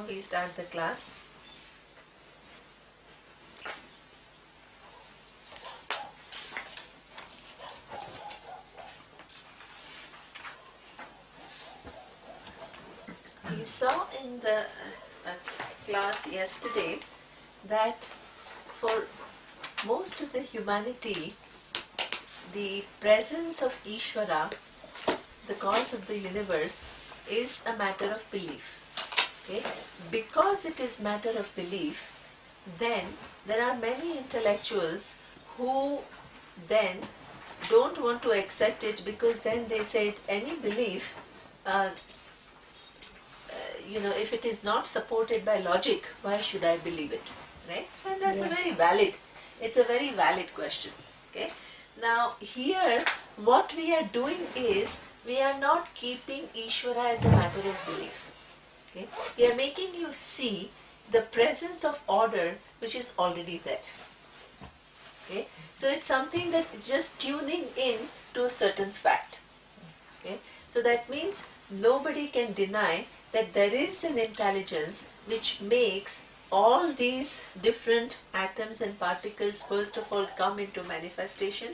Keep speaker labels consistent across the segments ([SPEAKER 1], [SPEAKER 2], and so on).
[SPEAKER 1] Now we start the class. We saw in the class yesterday that for most of the humanity, the presence of Ishvara, the cause of the universe, is a matter of belief. Okay? Because it is matter of belief, then there are many intellectuals who then don't want to accept it, because then they said any belief, if it is not supported by logic, why should I believe it? Right? So that's it's a very valid question. Okay? Now here, what we are doing is, we are not keeping Ishvara as a matter of belief. Okay? We are making you see the presence of order which is already there. Okay? So it's something that just tuning in to a certain fact. Okay? So that means nobody can deny that there is an intelligence which makes all these different atoms and particles first of all come into manifestation,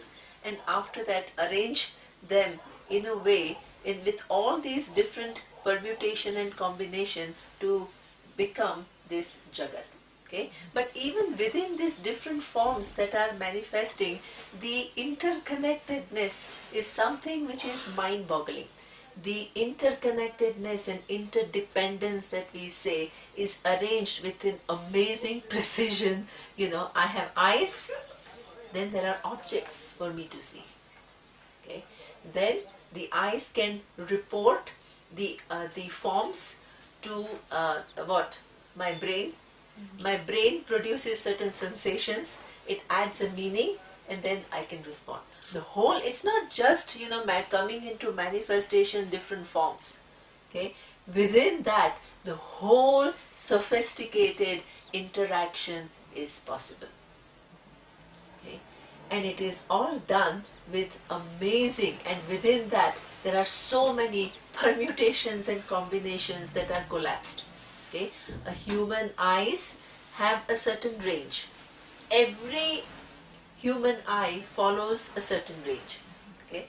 [SPEAKER 1] and after that arrange them in a way with all these different permutation and combination to become this Jagat. Okay? But even within these different forms that are manifesting, the interconnectedness is something which is mind-boggling. The interconnectedness and interdependence that we say is arranged with an amazing precision. I have eyes, then there are objects for me to see. Okay? Then the eyes can report the forms to my brain. My brain produces certain sensations, it adds a meaning, and then I can respond. The whole, it's not just coming into manifestation different forms. Okay? Within that, the whole sophisticated interaction is possible. Okay? And it is all done with amazing, and within that there are so many permutations and combinations that are collapsed. Okay? A human eyes have a certain range. Every human eye follows a certain range. Okay?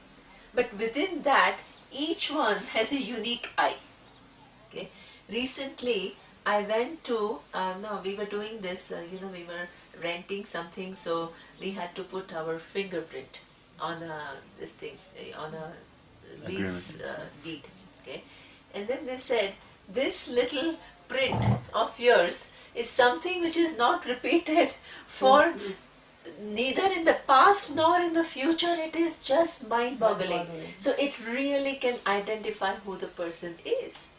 [SPEAKER 1] But within that, each one has a unique eye. Okay? Recently, I went to, we were doing this, we were renting something, so we had to put our fingerprint on on a lease deed. Okay? And then they said, this little print of yours is something which is not repeated for neither in the past nor in the future. It is just mind-boggling. So it really can identify who the person is.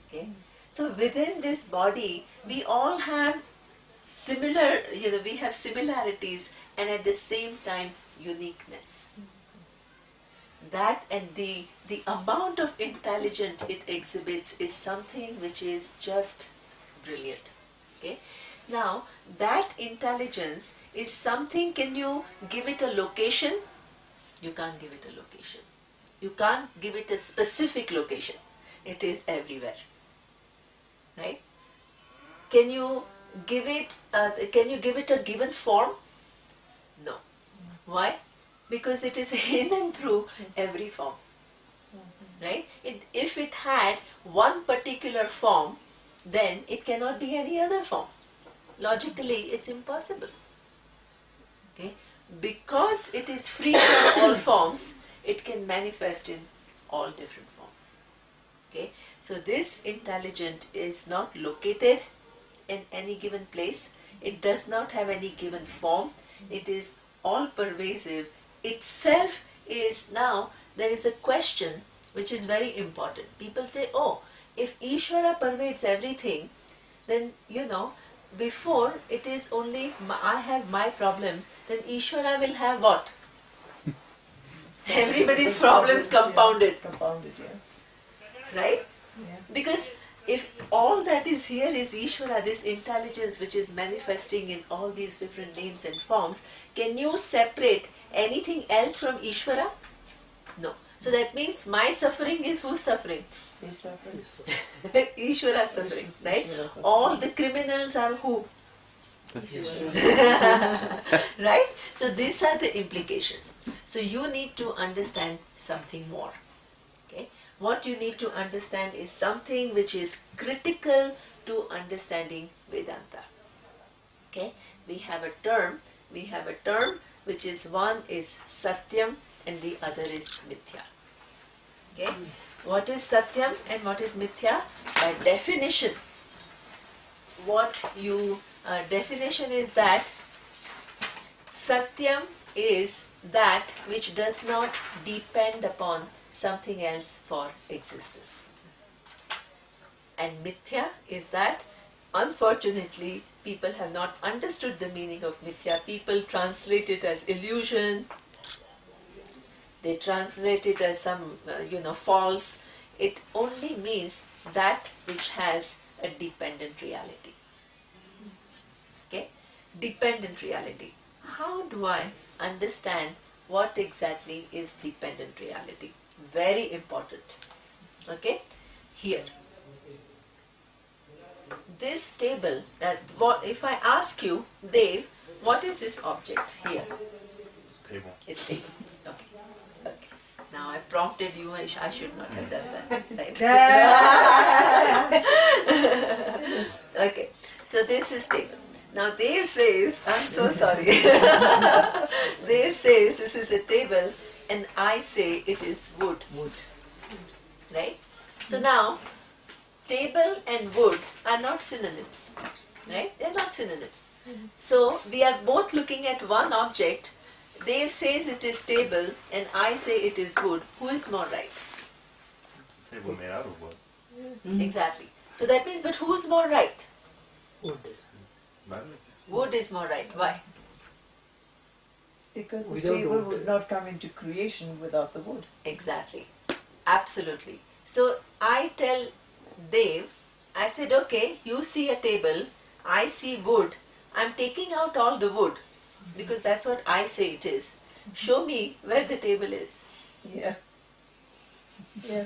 [SPEAKER 1] Okay? So within this body, we all have we have similarities, and at the same time uniqueness. That and the amount of intelligence it exhibits is something which is just brilliant. Okay? Now, that intelligence is something, can you give it a location? You can't give it a location. You can't give it a specific location. It is everywhere. Right? Can you give it a given form? No. Why? Because it is in and through every form. Right? If it had one particular form, then it cannot be any other form. Logically, it's impossible. Okay? Because it is free from all forms, it can manifest in all different forms. Okay? So this intelligence is not located in any given place. It does not have any given form. It is all pervasive. Itself is, now there is a question which is very important. People say, if Ishvara pervades everything, then before it is only I have my problem, then Ishvara will have what? Everybody's problems compounded. Right? Yeah. Because if all that is here is Ishvara, this intelligence which is manifesting in all these different names and forms, can you separate anything else from Ishvara? No. So that means my suffering is who's suffering?
[SPEAKER 2] He's suffering.
[SPEAKER 1] Ishvara suffering, right? All the criminals are who? Right? So these are the implications. So you need to understand something more. Okay? What you need to understand is something which is critical to understanding Vedanta. Okay? We have a term which is one is Satyam and the other is Mithya. Okay? What is Satyam and what is Mithya? By definition, definition is that Satyam is that which does not depend upon something else for existence. And Mithya is that, unfortunately, people have not understood the meaning of Mithya. People translate it as illusion. They translate it as some, false. It only means that which has a dependent reality. Okay? Dependent reality. How do I understand what exactly is dependent reality? Very important. Okay? Here. This table, if I ask you, Dev, what is this object here?
[SPEAKER 3] Table.
[SPEAKER 1] It's table. Okay. Okay. Now I prompted you, I should not have done that. Right? Okay. So this is table. Now Dev says, I'm so sorry. Dev says this is a table and I say it is wood.
[SPEAKER 2] Wood.
[SPEAKER 1] Right? So now, table and wood are not synonyms. Right? They are not synonyms. So we are both looking at one object. Dev says it is table and I say it is wood. Who is more right?
[SPEAKER 3] Table made out of wood.
[SPEAKER 1] Exactly. So that means, but who is more right?
[SPEAKER 4] Wood.
[SPEAKER 3] Not me.
[SPEAKER 1] Wood is more right. Why?
[SPEAKER 2] Because the
[SPEAKER 4] Without
[SPEAKER 2] table
[SPEAKER 4] wood.
[SPEAKER 2] would not come into creation without the wood.
[SPEAKER 1] Exactly. Absolutely. So I tell Dev, I said, okay, you see a table, I see wood. I'm taking out all the wood because that's what I say it is. Show me where the table is.
[SPEAKER 2] Yeah. Yeah.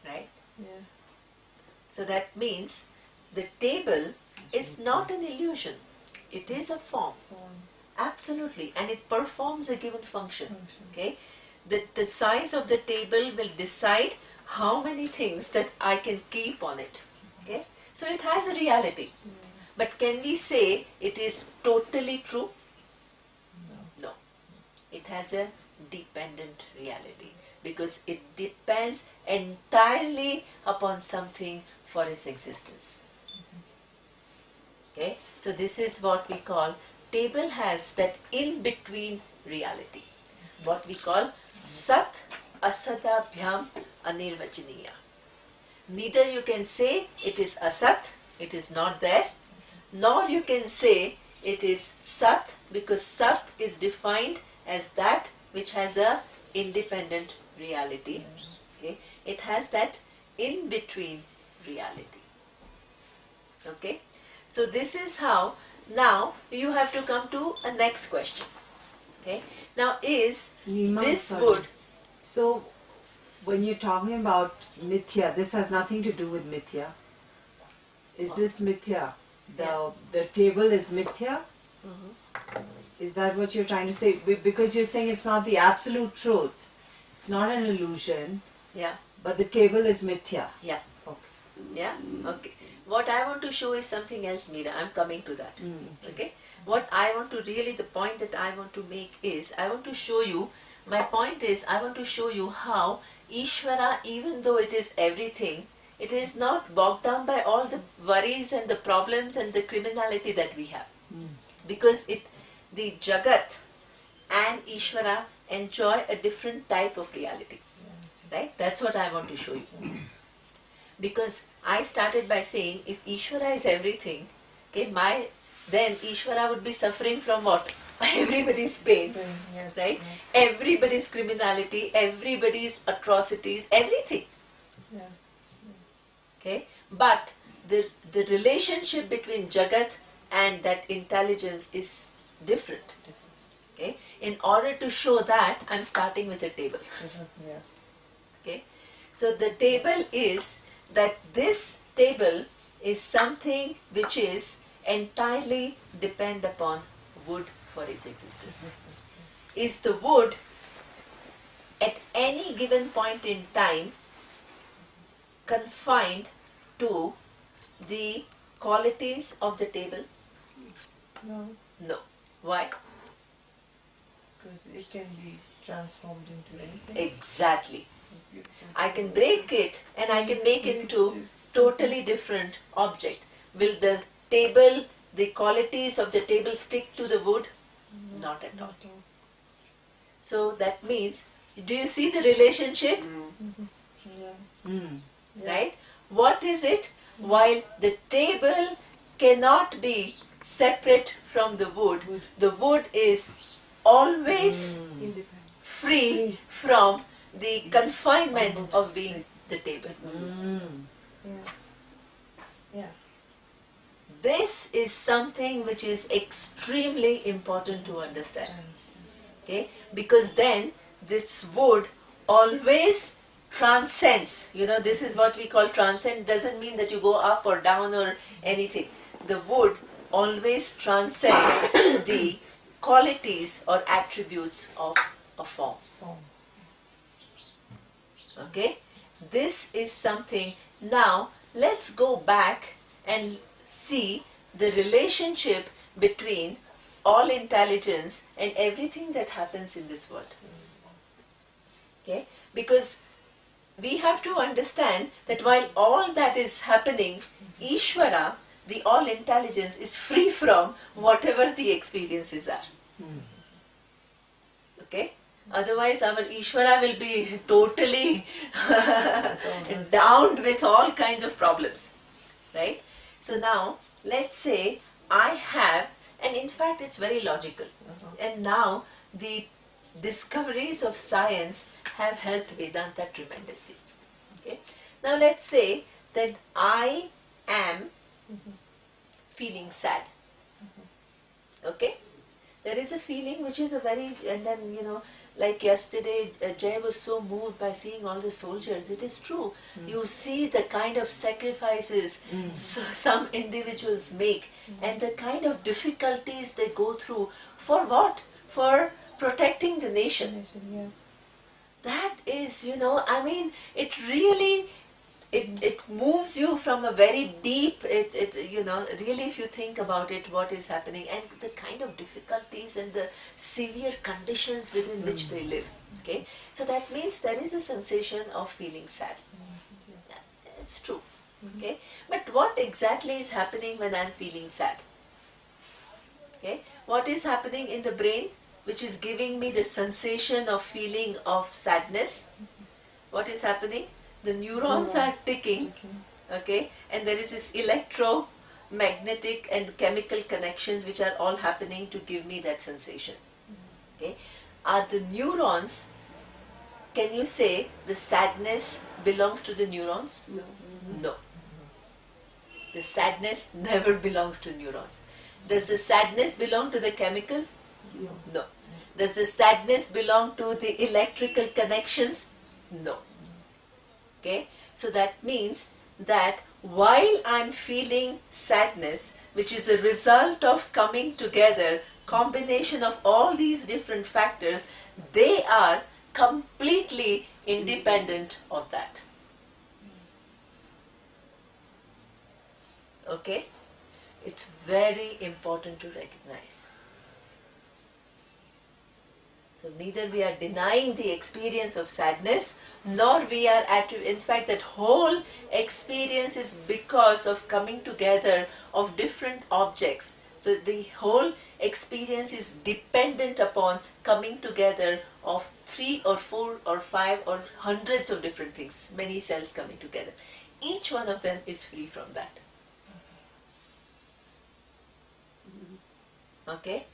[SPEAKER 1] Right?
[SPEAKER 2] Yeah.
[SPEAKER 1] So that means the table is not an illusion. It is a form. Absolutely. And it performs a given function. Okay? The size of the table will decide how many things that I can keep on it. Okay? So it has a reality. But can we say it is totally true? No. It has a dependent reality because it depends entirely upon something for its existence. Okay? So this is what we call, table has that in-between reality. What we call Sat Asadabhyam Anirvachaniya. Neither you can say it is Asat, it is not there, nor you can say it is Sat, because Sat is defined as that which has a independent reality. Okay? It has that in-between reality. Okay? So this is how, now you have to come to a next question. Okay? Now is
[SPEAKER 5] Neema,
[SPEAKER 1] this
[SPEAKER 5] sorry.
[SPEAKER 1] wood?
[SPEAKER 5] So, when you're talking about mithya, this has nothing to do with mithya. Is this mithya? The table is mithya? Is that what you're trying to say? Because you're saying it's not the absolute truth. It's not an illusion,
[SPEAKER 1] Yeah.
[SPEAKER 5] but the table is mithya.
[SPEAKER 1] Yeah.
[SPEAKER 5] Okay.
[SPEAKER 1] Yeah? Okay. What I want to show is something else, Meera. I'm coming to that. Okay? What I want to really, the point that I want to make is, I want to show you, my point is, I want to show you how Ishvara, even though it is everything, it is not bogged down by all the worries and the problems and the criminality that we have. Because the Jagat and Ishvara enjoy a different type of reality. Right? That's what I want to show you. Because I started by saying, if Ishvara is everything, okay, then Ishvara would be suffering from what? Everybody's pain,
[SPEAKER 2] Yes.
[SPEAKER 1] right? Everybody's criminality, everybody's atrocities, everything.
[SPEAKER 2] Yeah.
[SPEAKER 1] Okay? But the relationship between Jagat and that intelligence is different. Okay? In order to show that, I'm starting with a table.
[SPEAKER 2] Yeah.
[SPEAKER 1] Okay? So the table is that this table is something which is entirely depend upon wood for its existence. Is the wood at any given point in time confined to the qualities of the table?
[SPEAKER 2] No,
[SPEAKER 1] No. Why?
[SPEAKER 2] because it can be transformed into anything.
[SPEAKER 1] Exactly.
[SPEAKER 2] You
[SPEAKER 1] I can break it and I can make it into totally different object. Will the table, the qualities of the table stick to the wood? Not at all. So that means, do you see the relationship?
[SPEAKER 2] Yeah.
[SPEAKER 1] Right? What is it? While the table cannot be separate from the wood is always free from the confinement of being the table.
[SPEAKER 2] Yeah. Yeah.
[SPEAKER 1] This is something which is extremely important to understand. Okay? Because then this wood always transcends. This is what we call transcend. Doesn't mean that you go up or down or anything. The wood always transcends the qualities or attributes of a form. Okay? This is something. Now let's go back and see the relationship between all intelligence and everything that happens in this world. Okay? Because we have to understand that while all that is happening, Ishvara, the all intelligence, is free from whatever the experiences are. Okay? Otherwise our Ishvara will be totally downed with all kinds of problems. Right? So now, let's say I have, and in fact it's very logical, and now the discoveries of science have helped Vedanta tremendously. Okay? Now let's say that I am feeling sad. Okay? There is a feeling which is a very, and then like yesterday, Jay was so moved by seeing all the soldiers. It is true. You see the kind of sacrifices some individuals make and the kind of difficulties they go through. For what? For protecting the nation.
[SPEAKER 2] Yeah.
[SPEAKER 1] That is, it really, it moves you from a very deep, really if you think about it, what is happening and the kind of difficulties and the severe conditions within which they live. Okay, so that means there is a sensation of feeling sad. Yeah, it's true. Okay, but what exactly is happening when I'm feeling sad? Okay, what is happening in the brain which is giving me the sensation of feeling of sadness? What is happening? The neurons are ticking, okay, and there is this electromagnetic and chemical connections which are all happening to give me that sensation. Okay, are the neurons? Can you say the sadness belongs to the neurons? No. The sadness never belongs to neurons. Does the sadness belong to the chemical? No. Does the sadness belong to the electrical connections? No. Okay, so that means that while I'm feeling sadness, which is a result of coming together, combination of all these different factors, they are completely independent of that. Okay, it's very important to recognize. So neither we are denying the experience of sadness, nor we are in fact that whole experience is because of coming together of different objects. So the whole experience is dependent upon coming together of 3 or 4 or 5 or hundreds of different things, many cells coming together. Each one of them is free from that. Okay?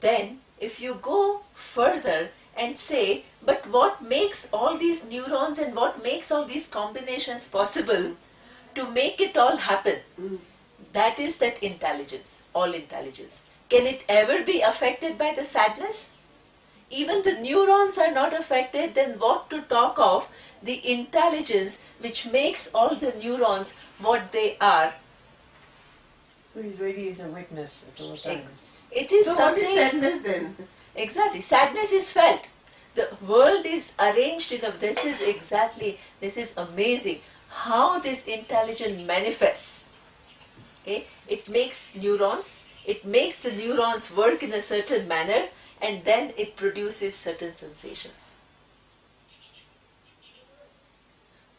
[SPEAKER 1] Then if you go further and say, but what makes all these neurons and what makes all these combinations possible to make it all happen? That is that intelligence, all intelligence. Can it ever be affected by the sadness? even the neurons are not affected, then what to talk of the intelligence which makes all the neurons what they are?
[SPEAKER 2] So he really is a witness at all times.
[SPEAKER 1] It is
[SPEAKER 4] So what is
[SPEAKER 1] something.
[SPEAKER 4] sadness then?
[SPEAKER 1] Exactly. Sadness is felt. The world is arranged in a. This is exactly. This is amazing. How this intelligence manifests. Okay. It makes neurons. It makes the neurons work in a certain manner, and then it produces certain sensations.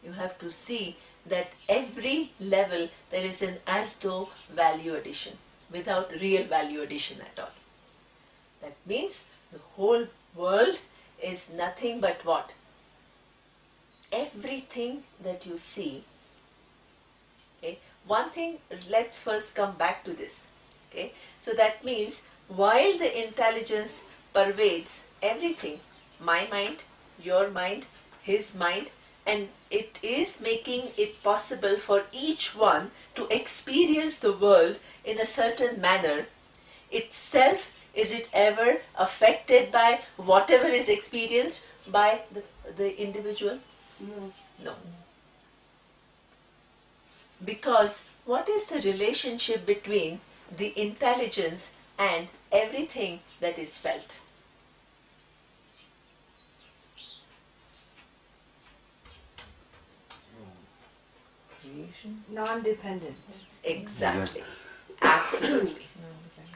[SPEAKER 1] You have to see that every level there is an as though value addition without real value addition at all. That means the whole world is nothing but what? Everything that you see. Okay. One thing, let's first come back to this. Okay. So that means while the intelligence pervades everything, my mind, your mind, his mind, and it is making it possible for each one to experience the world in a certain manner, itself, is it ever affected by whatever is experienced by the individual?
[SPEAKER 4] No.
[SPEAKER 1] No. Because what is the relationship between the intelligence and everything that is felt?
[SPEAKER 2] Creation?
[SPEAKER 5] Non-dependent.
[SPEAKER 1] Exactly. Absolutely.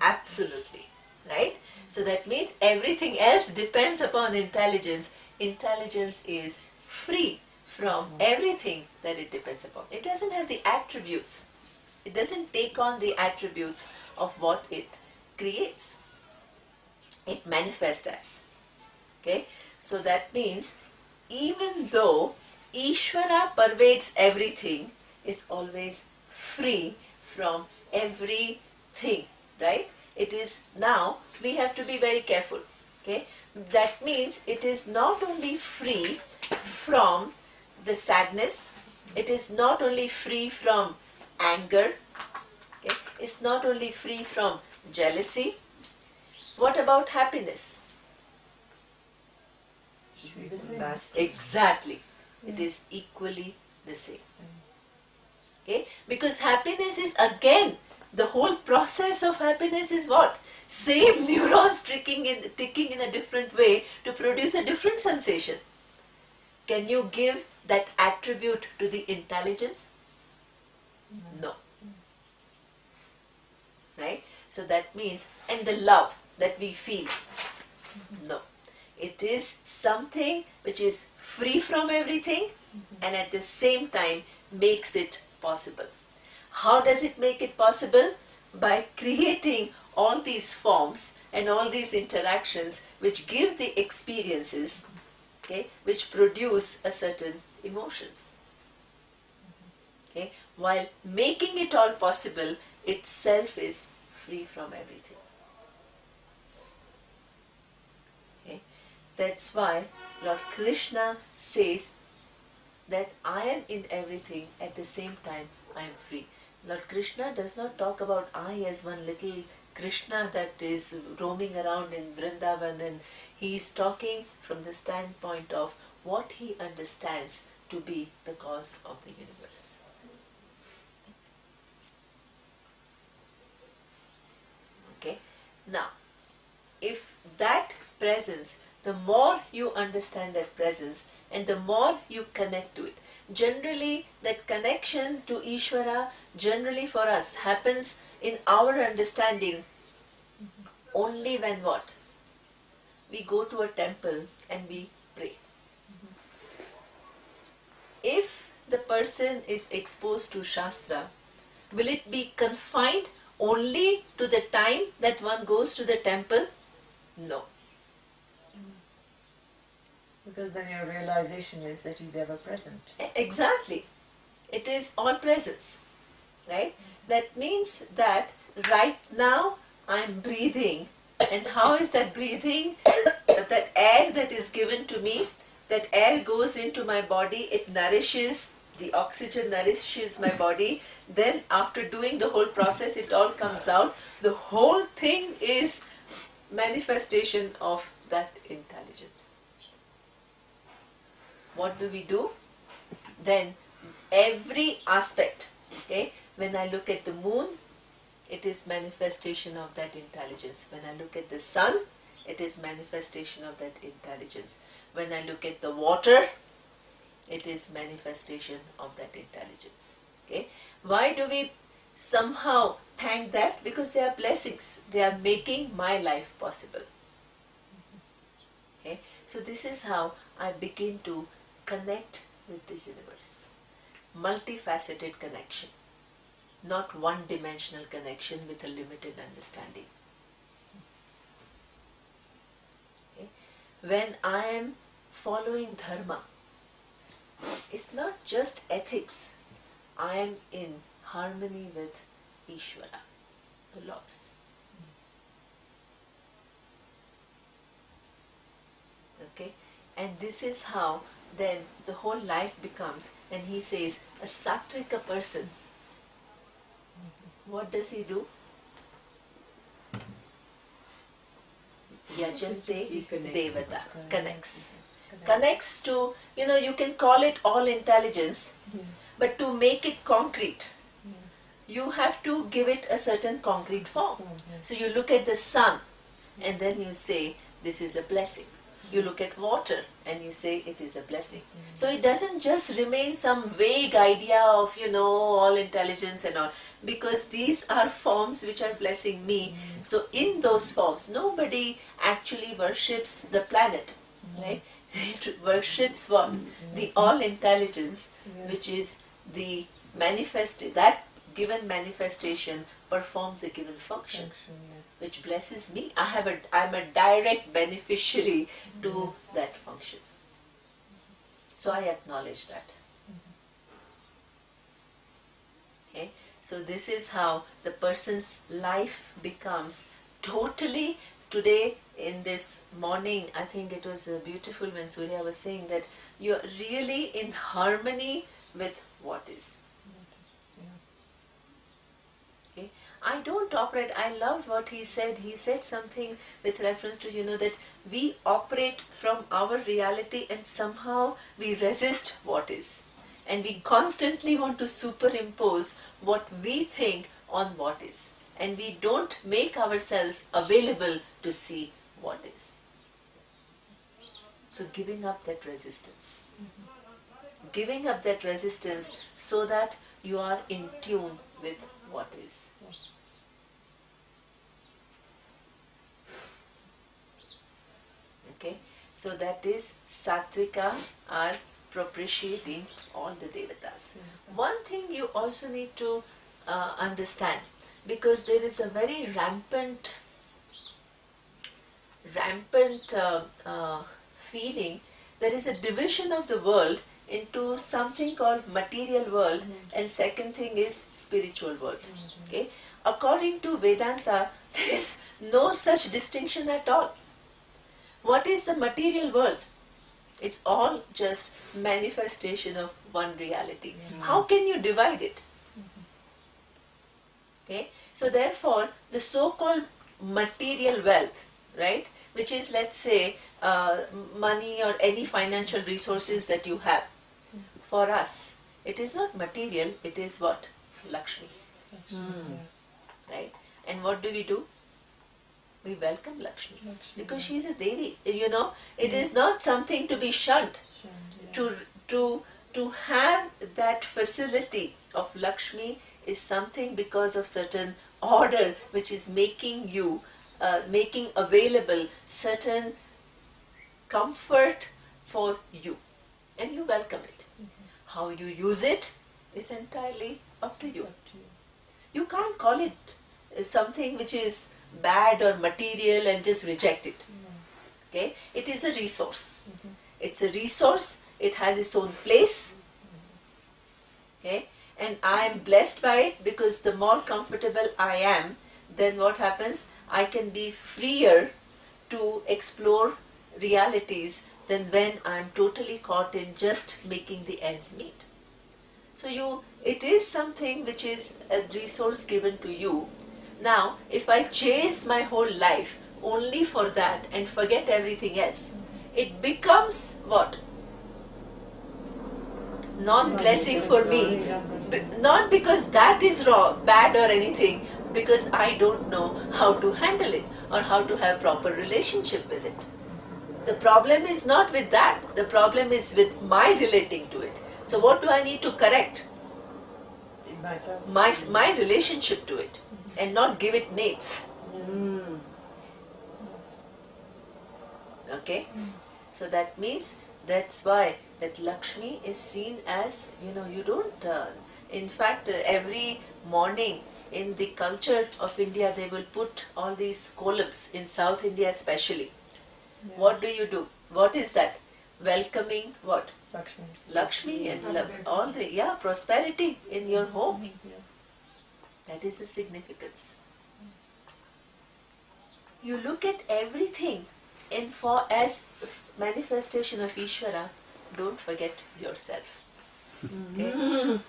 [SPEAKER 1] Absolutely. Right? So that means everything else depends upon intelligence. Intelligence is free from everything that it depends upon. It doesn't have the attributes. It doesn't take on the attributes of what it creates. It manifests as. Okay? So that means even though Ishvara pervades everything, is always free from everything, right? It is now, we have to be very careful, okay? That means it is not only free from the sadness, it is not only free from anger, okay? It's not only free from jealousy. What about happiness?
[SPEAKER 2] Should be the same.
[SPEAKER 5] That
[SPEAKER 1] Exactly. It is equally the same. Okay? Because happiness is again, the whole process of happiness is what? Same neurons ticking in a different way to produce a different sensation. Can you give that attribute to the intelligence? No. Right? So that means, and the love that we feel? No. It is something which is free from everything and at the same time makes it possible. How does it make it possible? By creating all these forms and all these interactions which give the experiences, okay, which produce a certain emotions. Okay, while making it all possible, itself is free from everything. Okay, that's why Lord Krishna says that I am in everything, at the same time I am free. Lord Krishna does not talk about I as one little Krishna that is roaming around in Vrindavan, and he is talking from the standpoint of what he understands to be the cause of the universe. Okay, now if that presence, the more you understand that presence and the more you connect to it, generally that connection to Ishvara generally for us happens in our understanding only when what? We go to a temple and we pray. If the person is exposed to Shastra, will it be confined only to the time that one goes to the temple? No.
[SPEAKER 2] Because then your realization is that he's ever present.
[SPEAKER 1] Exactly. It is all presence. Right? That means that right now I'm breathing. And how is that breathing? That air that is given to me, that air goes into my body, it nourishes, the oxygen nourishes my body. Then after doing the whole process, it all comes out. The whole thing is manifestation of that intelligence. What do we do? Then every aspect, okay, when I look at the moon, it is manifestation of that intelligence. When I look at the sun, it is manifestation of that intelligence. When I look at the water, it is manifestation of that intelligence. Okay? Why do we somehow thank that? Because they are blessings. They are making my life possible. Okay? So this is how I begin to connect with the universe. Multifaceted connection. Not one-dimensional connection with a limited understanding. Okay? When I am following dharma, it's not just ethics. I am in harmony with Ishvara, the laws. Okay? And this is how then the whole life becomes, and he says, a sattvika person, what does he do? Yajante Devata, connects. Connects to, you can call it all intelligence, but to make it concrete, you have to give it a certain concrete form. So you look at the sun and then you say, this is a blessing. You look at water and you say, it is a blessing. So it doesn't just remain some vague idea of, all intelligence and all, because these are forms which are blessing me. So in those forms, nobody actually worships the planet, right? It worships what? The all intelligence, which is the that given manifestation performs a given function, which blesses me. I'm a direct beneficiary to that function. So I acknowledge that. Okay? So this is how the person's life becomes totally. Today in this morning, I think it was beautiful when Surya was saying that you're really in harmony with what is. Okay? I don't operate, I loved what he said. He said something with reference to, that we operate from our reality and somehow we resist what is. And we constantly want to superimpose what we think on what is. And we don't make ourselves available to see what is. So giving up that resistance. Giving up that resistance so that you are in tune with what is. Okay, so that is Sattvika are propitiating all the devatas. One thing you also need to understand, because there is a very rampant feeling. There is a division of the world into something called material world, and second thing is spiritual world. Okay, according to Vedanta, there is no such distinction at all. What is the material world? It's all just manifestation of one reality. How can you divide it? Okay, so therefore the so-called material wealth, right, which is, let's say, money or any financial resources that you have, for us it is not material, it is what? Lakshmi. Right? And what do? We welcome Lakshmi, because she is a Devi. It is not something to be shunned. To have that facility of Lakshmi is something because of certain order which is making you, making available certain comfort for you, and you welcome it. How you use it is entirely up to you. You can't call it something which is bad or material and just reject it. Okay? It is a resource. It's a resource. It has its own place. Okay? And I am blessed by it, because the more comfortable I am, then what happens? I can be freer to explore realities than when I am totally caught in just making the ends meet. So it is something which is a resource given to you. Now, if I chase my whole life only for that and forget everything else, it becomes what? Non-blessing for me. Not because that is wrong, bad or anything, because I don't know how to handle it or how to have proper relationship with it. The problem is not with that. The problem is with my relating to it. So what do I need to correct?
[SPEAKER 2] Myself.
[SPEAKER 1] My relationship to it, and not give it names. Okay? So that means that's why that Lakshmi is seen as, you don't, in fact, every morning in the culture of India, they will put all these columns, in South India especially.
[SPEAKER 2] Yeah.
[SPEAKER 1] What do? What is that? Welcoming what?
[SPEAKER 2] Lakshmi.
[SPEAKER 1] Lakshmi and
[SPEAKER 5] Prosperity.
[SPEAKER 1] all the prosperity in your home.
[SPEAKER 2] Yeah.
[SPEAKER 1] That is the significance. You look at everything as manifestation of Ishvara. Don't forget yourself. Okay?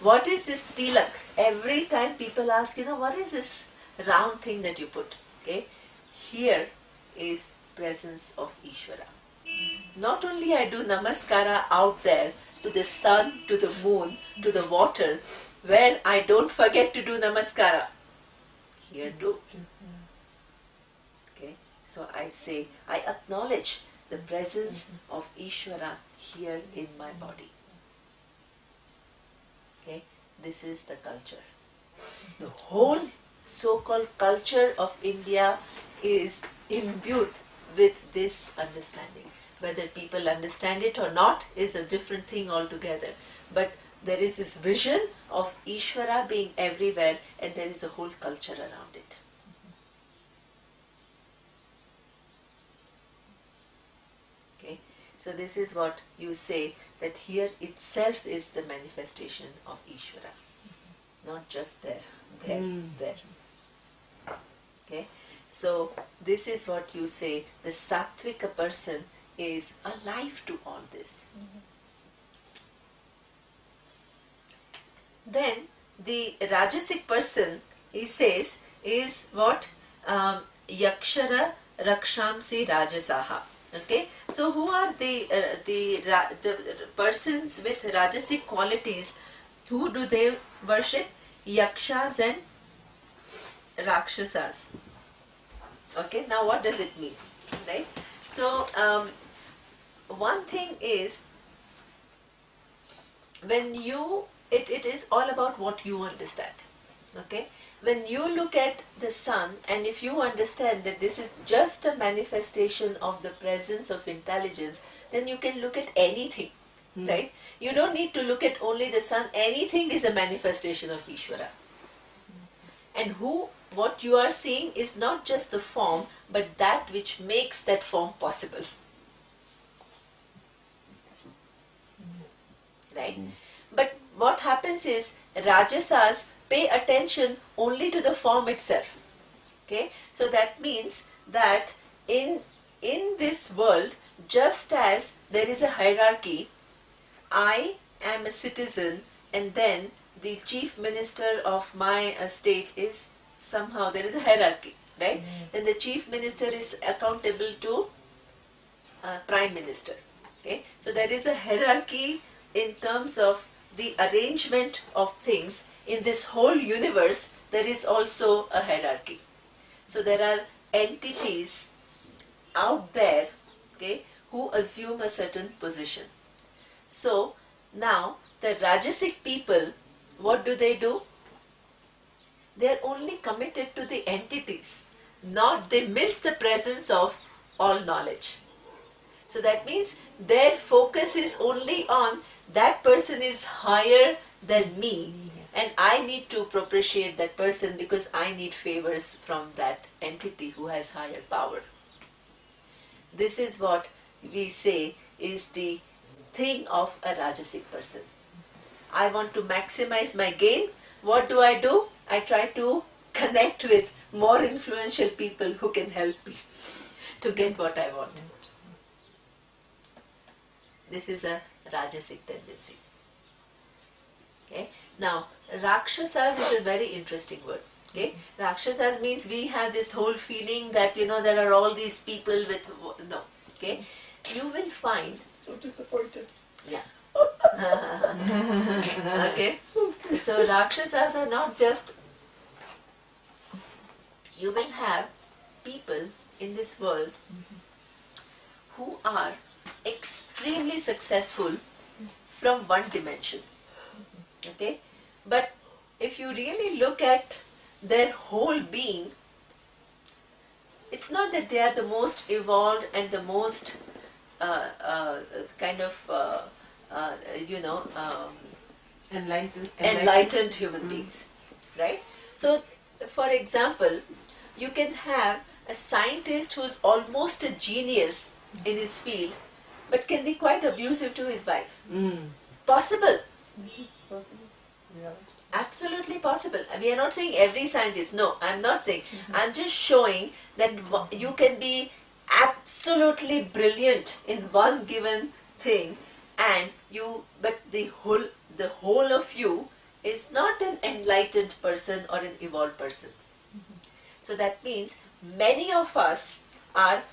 [SPEAKER 1] What is this tilak? Every time people ask, what is this round thing that you put? Okay? Here is presence of Ishvara. Not only I do namaskara out there to the sun, to the moon, to the water, where I don't forget to do namaskara. Here too. Okay? So I say, I acknowledge the presence of Ishvara here in my body. Okay? This is the culture. The whole so-called culture of India is imbued with this understanding. Whether people understand it or not is a different thing altogether. But there is this vision of Ishvara being everywhere, and there is a whole culture around it. Okay? So this is what you say, that here itself is the manifestation of Ishvara. Not just there. Okay? So this is what you say, the Sattvika person is alive to all this. Then the Rajasic person, he says, is what? Yakshara Rakshamsi Rajasaha. Okay? So who are the persons with Rajasic qualities? Who do they worship? Yakshas and Rakshasas. Okay, now what does it mean? Right? So, one thing is, when it is all about what you understand. Okay? When you look at the sun, and if you understand that this is just a manifestation of the presence of intelligence, then you can look at anything. Right? You don't need to look at only the sun. Anything is a manifestation of Ishvara. And what you are seeing is not just the form, but that which makes that form possible. Right? But what happens is, Rajasas pay attention only to the form itself. Okay? So that means that in this world, just as there is a hierarchy, I am a citizen, and then the chief minister of my state is somehow, there is a hierarchy, right? Then the chief minister is accountable to prime minister. Okay? So there is a hierarchy in terms of the arrangement of things. In this whole universe, there is also a hierarchy. So there are entities out there, okay, who assume a certain position. So now the Rajasic people, what do? They are only committed to the entities, not they miss the presence of all knowledge. So that means their focus is only on that person is higher than me, and I need to propitiate that person because I need favors from that entity who has higher power. This is what we say is the thing of a Rajasic person. I want to maximize my gain. What do? I try to connect with more influential people who can help me to get what I want. This is a Rajasic tendency. Okay? Now, Rakshasas is a very interesting word. Okay, Rakshasas means we have this whole feeling that there are all these people with no. Okay, you will find.
[SPEAKER 2] So disappointed.
[SPEAKER 1] Yeah. Okay, so Rakshasas are not just. You will have people in this world who are extremely successful from one dimension. Okay, but if you really look at their whole being, it's not that they are the most evolved and the most kind of enlightened human beings, right? So, for example, you can have a scientist who's almost a genius in his field, but can be quite abusive to his wife. Possible.
[SPEAKER 2] Possible. Yeah.
[SPEAKER 1] Absolutely possible. We are not saying every scientist. No, I'm not saying. I'm just showing that you can be absolutely brilliant in one given thing, but the whole of you is not an enlightened person or an evolved person. So that means many of us are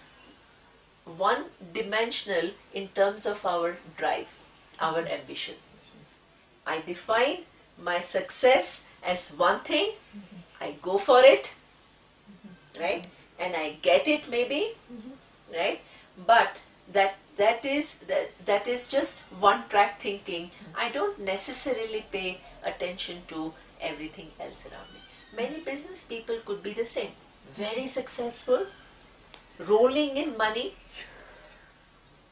[SPEAKER 1] one dimensional in terms of our drive, our ambition. I define my success as one thing, I go for it, right? And I get it maybe, right? But that is just one track thinking. I don't necessarily pay attention to everything else around me. Many business people could be the same. Very successful, rolling in money,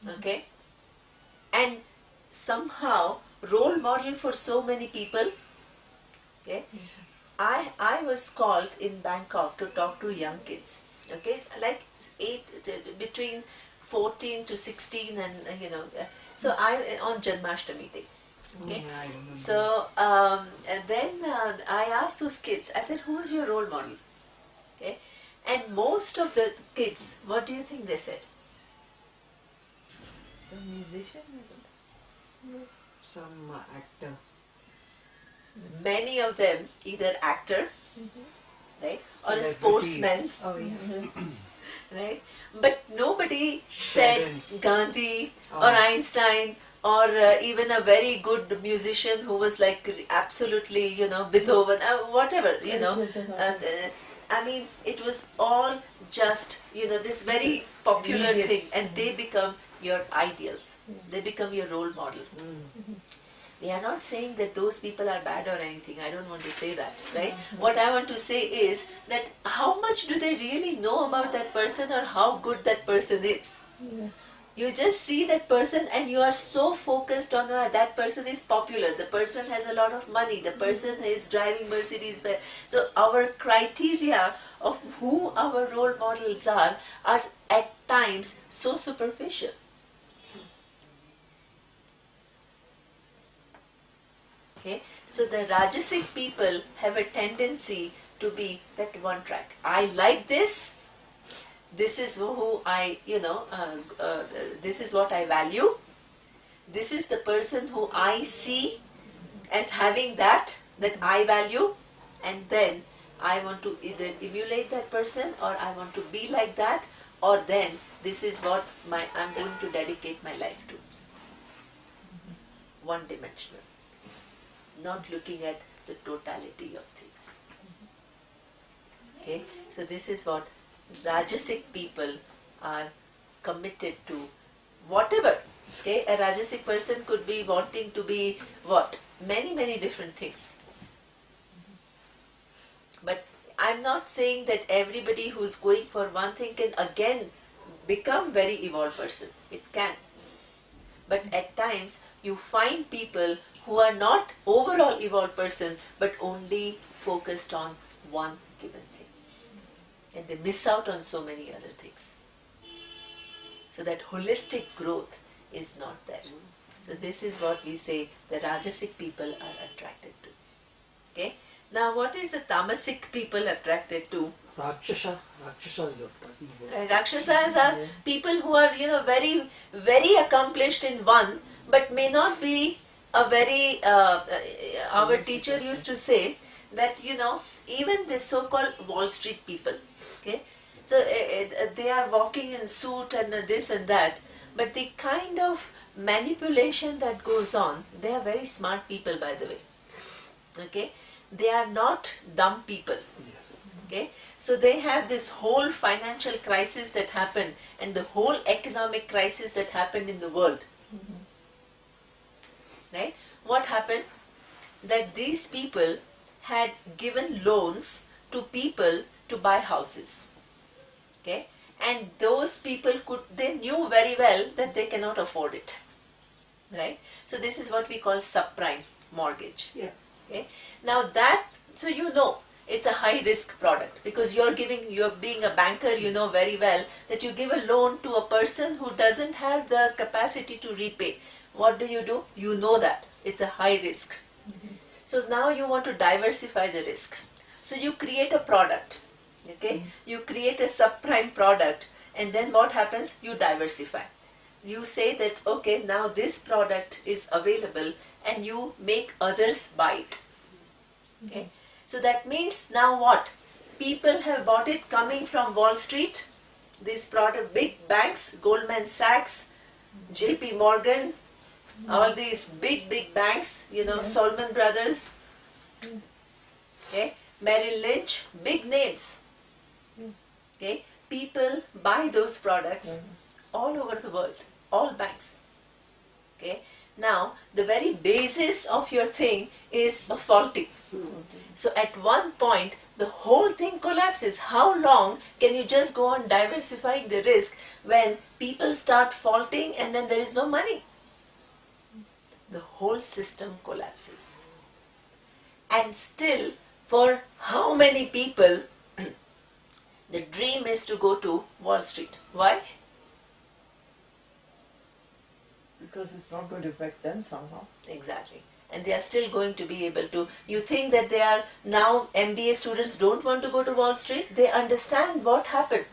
[SPEAKER 1] okay? And somehow role model for so many people. Okay, I was called in Bangkok to talk to young kids. Okay, like between 14 to 16, and so I on Janmashtami day. Okay, so and then I asked those kids. I said, "Who's your role model?" Okay, and most of the kids, what do you think they said?
[SPEAKER 5] Some musician, is it? No. Some actor.
[SPEAKER 1] Many of them either actor, right, or a sportsman, right? But nobody said Gandhi or Einstein or even a very good musician who was like absolutely, Beethoven, whatever, I mean, it was all just, this very popular thing, and they become your ideals. They become your role model. We are not saying that those people are bad or anything. I don't want to say that, right? What I want to say is that how much do they really know about that person or how good that person is? You just see that person and you are so focused on that person is popular, the person has a lot of money, the person is driving Mercedes. So our criteria of who our role models are at times so superficial. Okay, so the Rajasic people have a tendency to be that one track. I like this. This is who I, this is what I value. This is the person who I see as having that I value, and then I want to either emulate that person or I want to be like that, or then this is what I'm going to dedicate my life to. One dimensional. Not looking at the totality of things. Okay, so this is what Rajasic people are committed to. Whatever. Okay, a Rajasic person could be wanting to be what? Many different things. But I'm not saying that everybody who's going for one thing can again become very evolved person. It can. But at times you find people who are not overall evolved person but only focused on one given thing. And they miss out on so many other things. So that holistic growth is not there. So this is what we say the Rajasic people are attracted to. Okay? Now what is the Tamasic people attracted to?
[SPEAKER 4] Rakshasas you're talking about.
[SPEAKER 1] Rakshasas are people who are, very, very accomplished in one, but may not be a very, our teacher used to say that even the so-called Wall Street people, okay, so they are walking in suit and this and that, but the kind of manipulation that goes on, they are very smart people, by the way, okay, they are not dumb people, okay, so they have this whole financial crisis that happened and the whole economic crisis that happened in the world, right? What happened? That these people had given loans to people to buy houses, okay, and those people they knew very well that they cannot afford it, right? So this is what we call subprime mortgage.
[SPEAKER 5] Yeah.
[SPEAKER 1] Okay. Now so it's a high risk product, because you're being a banker, you know very well that you give a loan to a person who doesn't have the capacity to repay. What do? You know that it's a high risk. So now you want to diversify the risk. So you create a product, okay? You create a subprime product, and then what happens? You diversify. You say that, okay, now this product is available, and you make others buy it. Okay? So that means now what? People have bought it coming from Wall Street, this product, big banks, Goldman Sachs, JP Morgan, all these big banks, Salomon Brothers, okay, Merrill Lynch, big names, okay, people buy those products all over the world, all banks, okay. Now the very basis of your thing is faulty, so at one point the whole thing collapses. How long can you just go on diversifying the risk when people start faulting and then there is no money? The whole system collapses. And still, for how many people, the dream is to go to Wall Street? Why?
[SPEAKER 2] Because it's not going to affect them somehow.
[SPEAKER 1] Exactly. And they are still going to be able to. You think that they are now MBA students don't want to go to Wall Street? They understand what happened.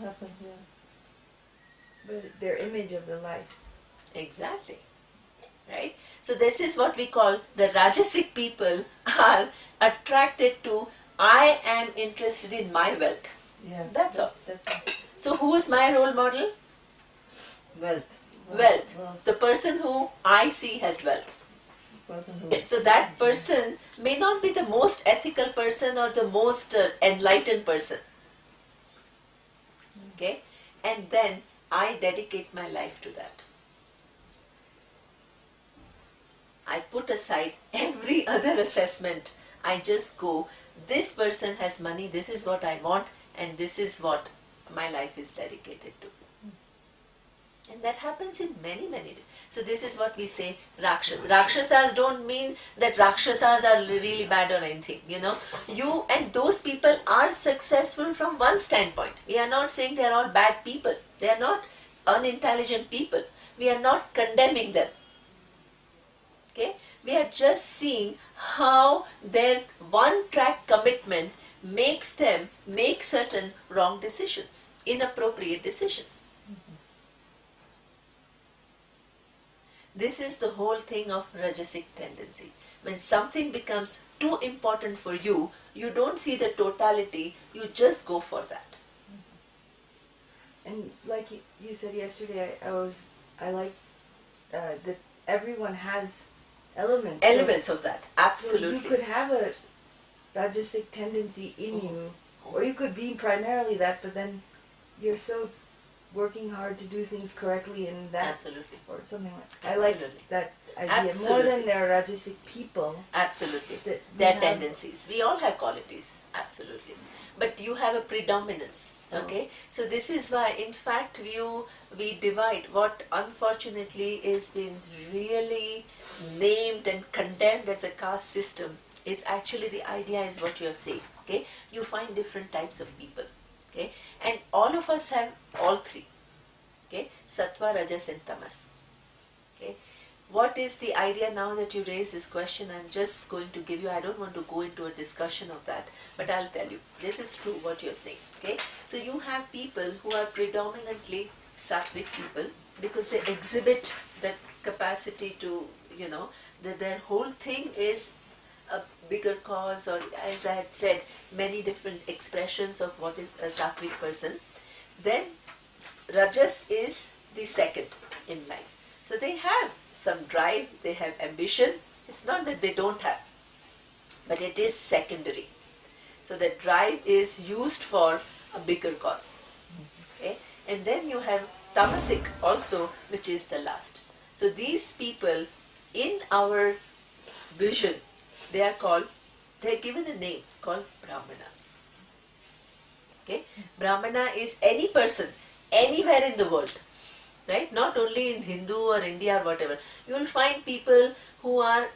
[SPEAKER 5] But their image of the life.
[SPEAKER 1] Exactly. Right? So this is what we call the Rajasic people are attracted to, I am interested in my wealth.
[SPEAKER 2] Yeah.
[SPEAKER 1] That's all.
[SPEAKER 2] That's all.
[SPEAKER 1] So who is my role model?
[SPEAKER 2] Wealth.
[SPEAKER 1] Wealth. The person who I see has wealth.
[SPEAKER 2] Person who.
[SPEAKER 1] So that person may not be the most ethical person or the most enlightened person. Okay? And then I dedicate my life to that. I put aside every other assessment. I just go, this person has money, this is what I want, and this is what my life is dedicated to. And that happens in many. So this is what we say, Rakshas. Rakshasas don't mean that Rakshasas are really bad or anything, You and those people are successful from one standpoint. We are not saying they are all bad people. They are not unintelligent people. We are not condemning them. Okay? We are just seeing how their one-track commitment makes them make certain wrong decisions, inappropriate decisions. This is the whole thing of Rajasic tendency. When something becomes too important for you, you don't see the totality, you just go for that.
[SPEAKER 5] And like you said yesterday, I like that everyone has elements
[SPEAKER 1] of that, absolutely.
[SPEAKER 5] So you could have a Rajasic tendency in you, or you could be primarily that, but then you're so working hard to do things correctly in that,
[SPEAKER 1] Absolutely.
[SPEAKER 5] or something like that.
[SPEAKER 1] Absolutely.
[SPEAKER 5] I like that idea
[SPEAKER 1] Absolutely.
[SPEAKER 5] more than there are Rajasic people.
[SPEAKER 1] Absolutely.
[SPEAKER 5] That
[SPEAKER 1] Their
[SPEAKER 5] have-
[SPEAKER 1] tendencies. We all have qualities, absolutely. But you have a predominance, okay? So this is why, in fact, we divide. What unfortunately is being really named and condemned as a caste system is actually the idea is what you're saying, okay? You find different types of people, okay? And all of us have all three, okay? Sattva, Rajas and Tamas, okay? What is the idea now that you raise this question? I'm just going to give you, I don't want to go into a discussion of that, but I'll tell you, this is true what you're saying, okay? So you have people who are predominantly sattvic people because they exhibit that capacity to, that their whole thing is a bigger cause, or as I had said, many different expressions of what is a sattvic person, then rajas is the second in line. So they have some drive, they have ambition. It's not that they don't have, but it is secondary. So the drive is used for a bigger cause. Okay? And then you have tamasic also, which is the last. So these people in our vision, they are given a name called Brahmanas. Okay? Brahmana is any person, anywhere in the world. Right? Not only in Hindu or India or whatever. You will find people who are,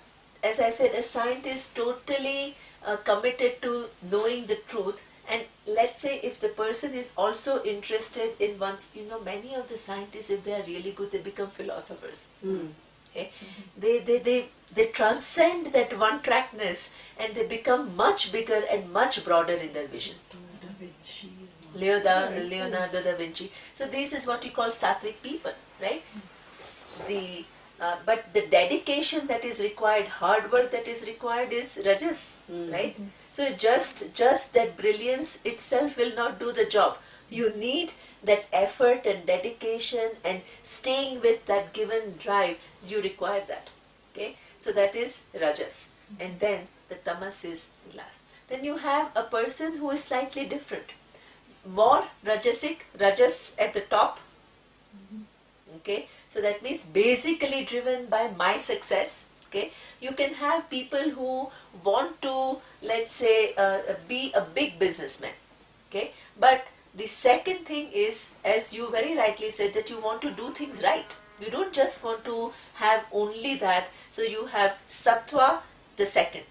[SPEAKER 1] as I said, a scientist totally committed to knowing the truth. And let's say if the person is also interested in many of the scientists, if they are really good, they become philosophers. Okay? They transcend that one-trackness and they become much bigger and much broader in their vision. Leonardo da Vinci. So this is what we call sattvic people, right? But the dedication that is required, hard work that is required is rajas, right? So just that brilliance itself will not do the job. You need that effort and dedication and staying with that given drive. You require that. Okay? So that is rajas. And then the tamas is the last. Then you have a person who is slightly different. More rajasic, rajas at the top. Okay? So that means basically driven by my success. Okay? You can have people who want to, let's say, be a big businessman. Okay? But the second thing is, as you very rightly said, that you want to do things right. You don't just want to have only that. So you have sattva, the second.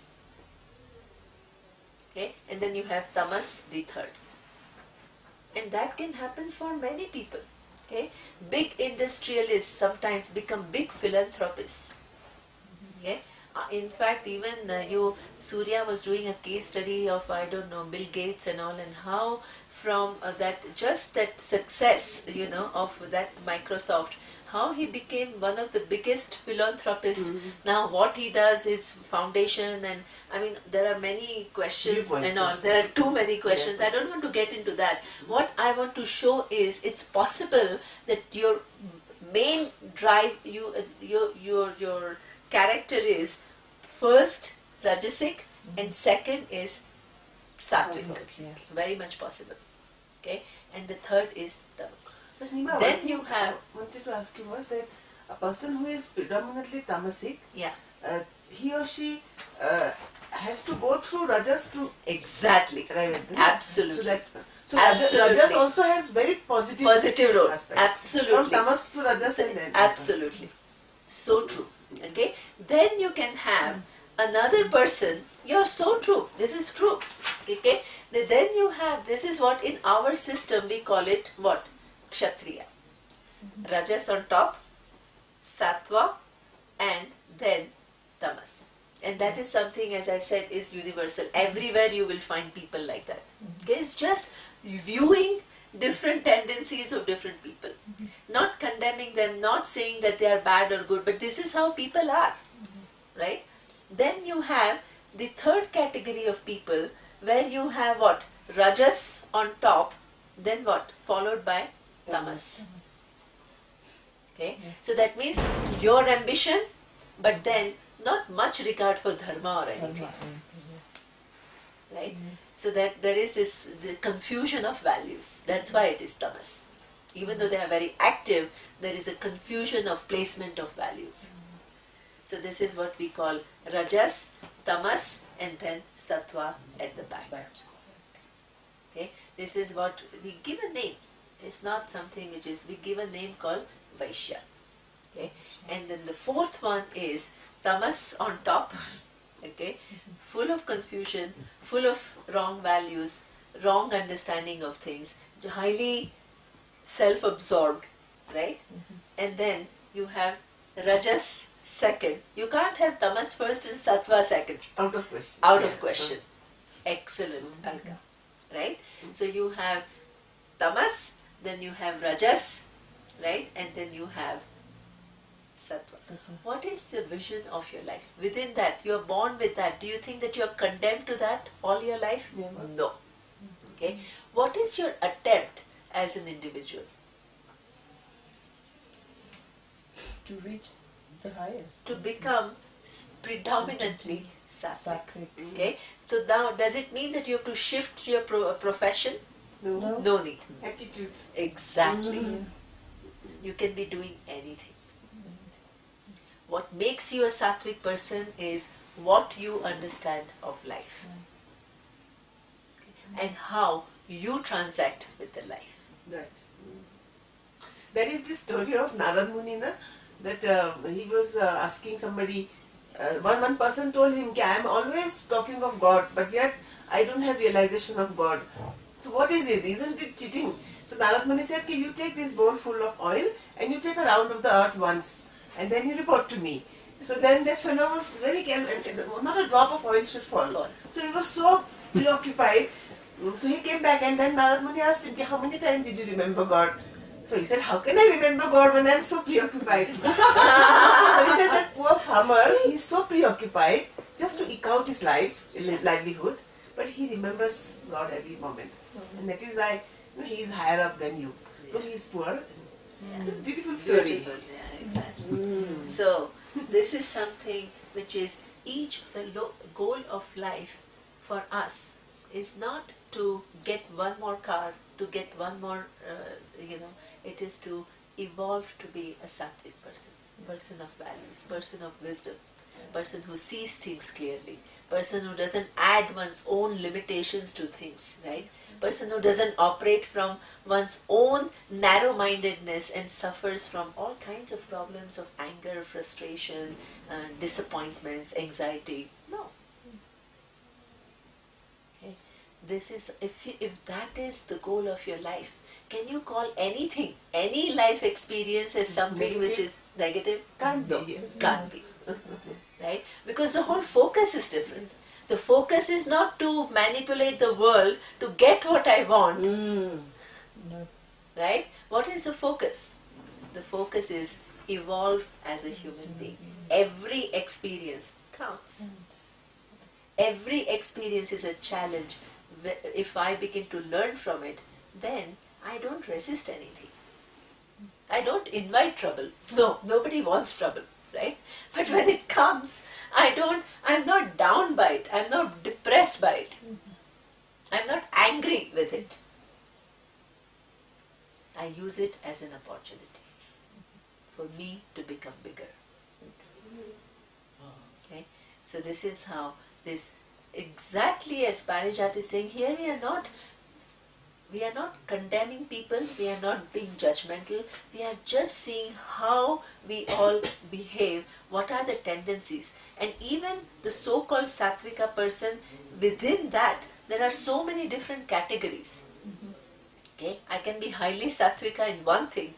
[SPEAKER 1] Okay? And then you have tamas, the third. And that can happen for many people. Okay? Big industrialists sometimes become big philanthropists. Okay? In fact, even Surya was doing a case study of, Bill Gates and all, and how from that success, of that Microsoft, how he became one of the biggest philanthropists. Now what he does is foundation, and there are many questions and all. There are too many questions.
[SPEAKER 2] Yeah.
[SPEAKER 1] I don't want to get into that. What I want to show is it's possible that your main drive, your character is first rajasic and second is sattvic.
[SPEAKER 2] Yeah.
[SPEAKER 1] Very much possible. Okay, and the third is tamas.
[SPEAKER 2] But Neema,
[SPEAKER 1] Then
[SPEAKER 2] one thing
[SPEAKER 1] you have-
[SPEAKER 2] I wanted to ask you was that a person who is predominantly tamasic,
[SPEAKER 1] Yeah,
[SPEAKER 2] he or she has to go through rajas to
[SPEAKER 1] exactly.
[SPEAKER 2] arrive at the
[SPEAKER 1] Absolutely.
[SPEAKER 2] So
[SPEAKER 1] Absolutely.
[SPEAKER 2] rajas also has very positive
[SPEAKER 1] role.
[SPEAKER 2] aspect.
[SPEAKER 1] Absolutely.
[SPEAKER 2] From tamas to rajas and then.
[SPEAKER 1] Absolutely. So true. Okay. Then you can have another person. You're so true. This is true. Okay. Then you have, this is what in our system we call it what? Kshatriya. Rajas on top, sattva, and then tamas. And that is something, as I said, is universal. Everywhere you will find people like that. Okay? It's just viewing different tendencies of different people. Not condemning them, not saying that they are bad or good, but this is how people are. Right? Then you have the third category of people where you have what? Rajas on top, then what? Followed by tamas. Okay? So that means your ambition, but then not much regard for dharma or anything. Right? So that there is the confusion of values. That's why it is tamas. Even though they are very active, there is a confusion of placement of values. So this is what we call rajas, tamas, and then sattva at the back. Okay? This is what we give a name. It's not something which is, we give a name called Vaishya. Okay? And then the fourth one is tamas on top. Okay? Full of confusion, full of wrong values, wrong understanding of things, highly self-absorbed, right? And then you have rajas second. You can't have tamas first and sattva second.
[SPEAKER 2] Out of question.
[SPEAKER 1] Out of question. Excellent, Alka. Right? So you have tamas, then you have rajas, right? And then you have Sattva. What is the vision of your life? Within that, you are born with that. Do you think that you are condemned to that all your life?
[SPEAKER 2] Never.
[SPEAKER 1] No. Okay. What is your attempt as an individual?
[SPEAKER 2] To reach the highest.
[SPEAKER 1] To become predominantly sattvic.
[SPEAKER 2] Sattvic.
[SPEAKER 1] Okay. So now, does it mean that you have to shift your profession?
[SPEAKER 2] No.
[SPEAKER 1] No need.
[SPEAKER 2] Attitude.
[SPEAKER 1] Exactly. You can be doing anything. What makes you a sattvic person is what you understand of life. Okay. And how you transact with the life.
[SPEAKER 6] Right. There is this story of Narad Muni, na, that he was asking somebody, one person told him, I am always talking of God, but yet I don't have realization of God. So what is it? Isn't it cheating? So Narad Muni said, you take this bowl full of oil and you take a round of the earth once and then you report to me. So then that fellow was very careful, and not a drop of oil should fall. So he was so preoccupied. So he came back and then Narad Muni asked him, how many times did you remember God? So he said, how can I remember God when I am so preoccupied? So he said that poor farmer, he is so preoccupied just to eke out his livelihood, but he remembers God every moment. And that is why he is higher up than you. So he is poor. It's a beautiful story.
[SPEAKER 1] Beautiful. Yeah, exactly. So this is something which is the goal of life for us is not to get one more car, to get one more, it is to evolve to be a sattvic person of values, person of wisdom, person who sees things clearly, person who doesn't add one's own limitations to things, right? Person who doesn't operate from one's own narrow-mindedness and suffers from all kinds of problems of anger, frustration, disappointments, anxiety. No. Okay. This is if that is the goal of your life, can you call anything, any life experience as something which is negative?
[SPEAKER 6] Can't be,
[SPEAKER 1] No,
[SPEAKER 6] yes.
[SPEAKER 1] can't be. Right? Because the whole focus is different. The focus is not to manipulate the world to get what I want.
[SPEAKER 2] No.
[SPEAKER 1] Right? What is the focus? The focus is evolve as a human being. Every experience counts. Every experience is a challenge. If I begin to learn from it, then I don't resist anything. I don't invite trouble. No, nobody wants trouble, right? But when it comes, I'm not down by it. I'm not depressed by it. I'm not angry with it. I use it as an opportunity for me to become bigger. Okay? So this is how this, exactly as Parijat is saying, here we are not condemning people, we are not being judgmental, we are just seeing how we all behave, what are the tendencies. And even the so-called Sattvika person, within that, there are so many different categories. Okay? I can be highly Sattvika in one thing,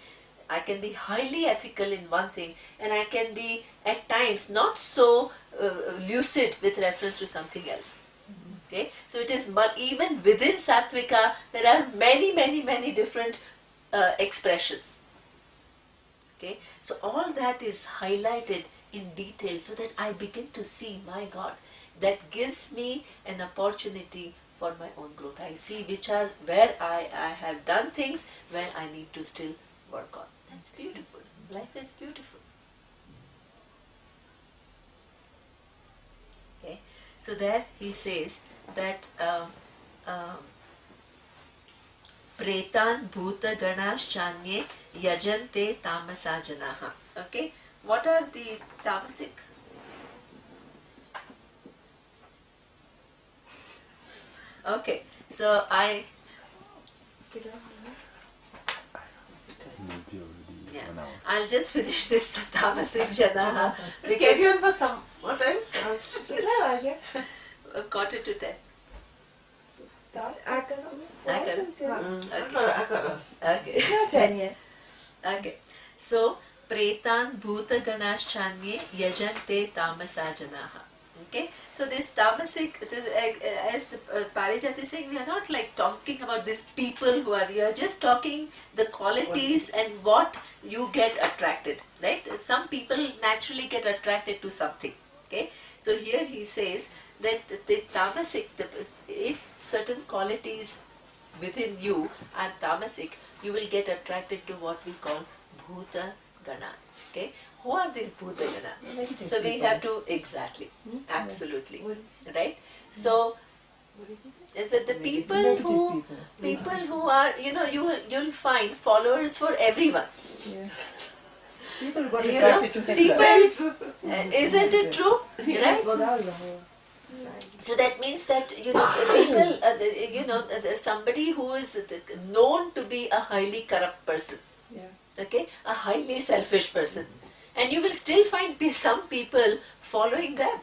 [SPEAKER 1] I can be highly ethical in one thing, and I can be at times not so lucid with reference to something else. Okay? So it is, even within Sattvika, there are many different expressions. Okay? So all that is highlighted in detail so that I begin to see, my God, that gives me an opportunity for my own growth. I see where I have done things where I need to still work on. That's beautiful. Life is beautiful. Okay? So there he says that Pretan Bhuta Ganas Chanye Yajante Tamasa Janaha. Okay? What are the tamasic? Okay, so I. Yeah, I'll just finish this tamasic janaha because
[SPEAKER 6] Carry on for some more time.
[SPEAKER 1] 9:45.
[SPEAKER 2] Start.
[SPEAKER 1] I can. Okay.
[SPEAKER 2] It's not 10 yet.
[SPEAKER 1] Okay. So, Pretan Bhuta Ganas Chanye Yajante Tamasa Janaha. Okay, so this tamasic, as Parijat is saying, we are not like talking about these people who are, you are just talking the qualities and what you get attracted, right? Some people naturally get attracted to something, okay? So here he says that the tamasic, if certain qualities within you are tamasic, you will get attracted to what we call bhuta gana, okay? Who are these bhuta gana?
[SPEAKER 2] Negative
[SPEAKER 1] So we
[SPEAKER 2] people.
[SPEAKER 1] have to, exactly, absolutely, right? So is that the people
[SPEAKER 2] Negative
[SPEAKER 1] who
[SPEAKER 2] people.
[SPEAKER 1] who are, you'll find followers for everyone.
[SPEAKER 2] Yeah. People got
[SPEAKER 1] You know,
[SPEAKER 2] attracted to Hitler.
[SPEAKER 1] people, isn't it true? Right?
[SPEAKER 2] Well, that was the whole
[SPEAKER 1] So that means that people, somebody who is known to be a highly corrupt person,
[SPEAKER 2] yeah.
[SPEAKER 1] okay, a highly selfish person, and you will still find some people following them.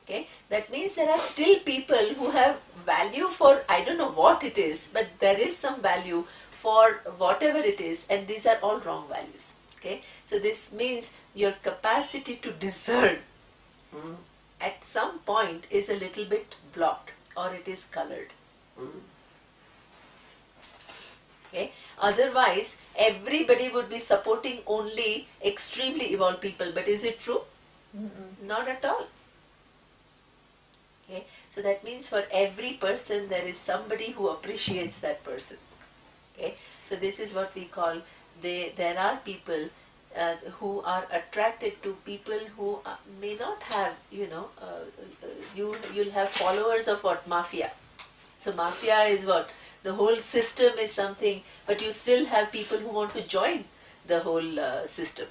[SPEAKER 1] Okay, that means there are still people who have value for, I don't know what it is, but there is some value for whatever it is, and these are all wrong values. Okay, so this means your capacity to discern at some point is a little bit blocked, or it is colored. Okay, otherwise everybody would be supporting only extremely evolved people, but is it true? Not at all. Okay, so that means for every person there is somebody who appreciates that person. Okay, so this is what we call, there are people who are attracted to people who may not have, you'll have followers of what? Mafia. So mafia is what? The whole system is something, but you still have people who want to join the whole system.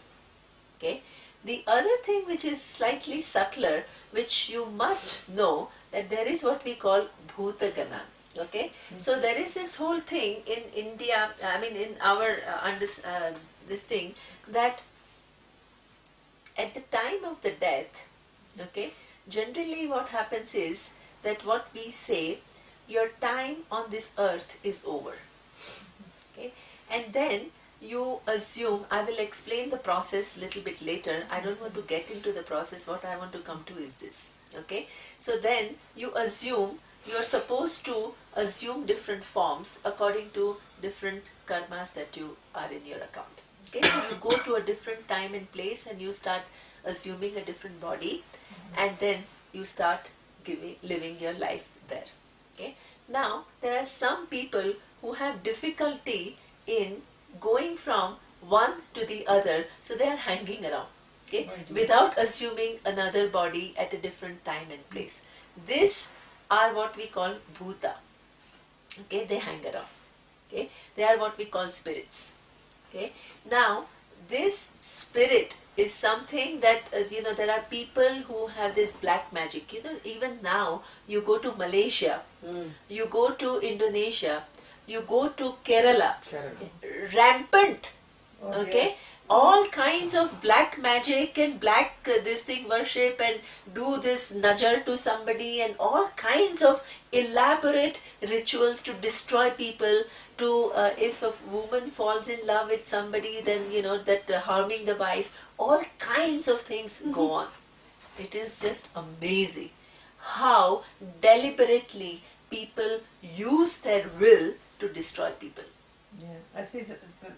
[SPEAKER 1] Okay. The other thing which is slightly subtler, which you must know, that there is what we call bhutagana. Okay. So there is this whole thing in India, I mean in our this thing, that at the time of the death, okay, generally what happens is that what we say, your time on this earth is over. Okay, and then you assume, I will explain the process little bit later, I don't want to get into the process, what I want to come to is this. Okay, so then you assume, you are supposed to assume different forms according to different karmas that you are in your account. Okay, so you go to a different time and place and you start assuming a different body, and then you start living your life there. Okay, now there are some people who have difficulty in going from one to the other, so they are hanging around, okay, without assuming another body at a different time and place. These are what we call bhuta. Okay, they hang around. Okay, they are what we call spirits. Okay, now this spirit is something that there are people who have this black magic. Even now you go to Malaysia, you go to Indonesia, you go to Kerala, rampant. Okay, all kinds of black magic and black this thing worship, and do this najar to somebody, and all kinds of elaborate rituals to destroy people, to if a woman falls in love with somebody, then that harming the wife, all kinds of things go on. It is just amazing how deliberately people use their will to destroy people.
[SPEAKER 2] Yeah, I see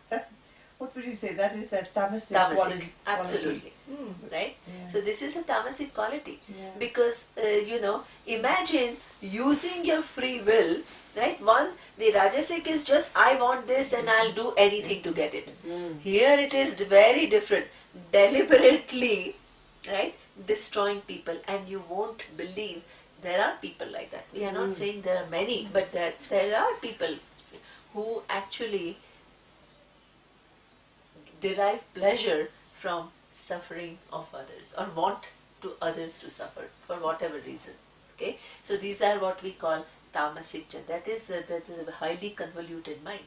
[SPEAKER 2] that. What would you say? That is that tamasic
[SPEAKER 1] Tamasic,
[SPEAKER 2] quality.
[SPEAKER 1] absolutely, right?
[SPEAKER 2] Yeah.
[SPEAKER 1] So this is a tamasic quality,
[SPEAKER 2] Yeah.
[SPEAKER 1] because imagine using your free will, right? One, the rajasic is just I want this and I'll do anything to get it. Here it is very different, deliberately, right? Destroying people, and you won't believe there are people like that. We are not saying there are many, but there are people who actually derive pleasure from suffering of others, or want to others to suffer for whatever reason. Okay, so these are what we call tamasic. That is a highly convoluted mind.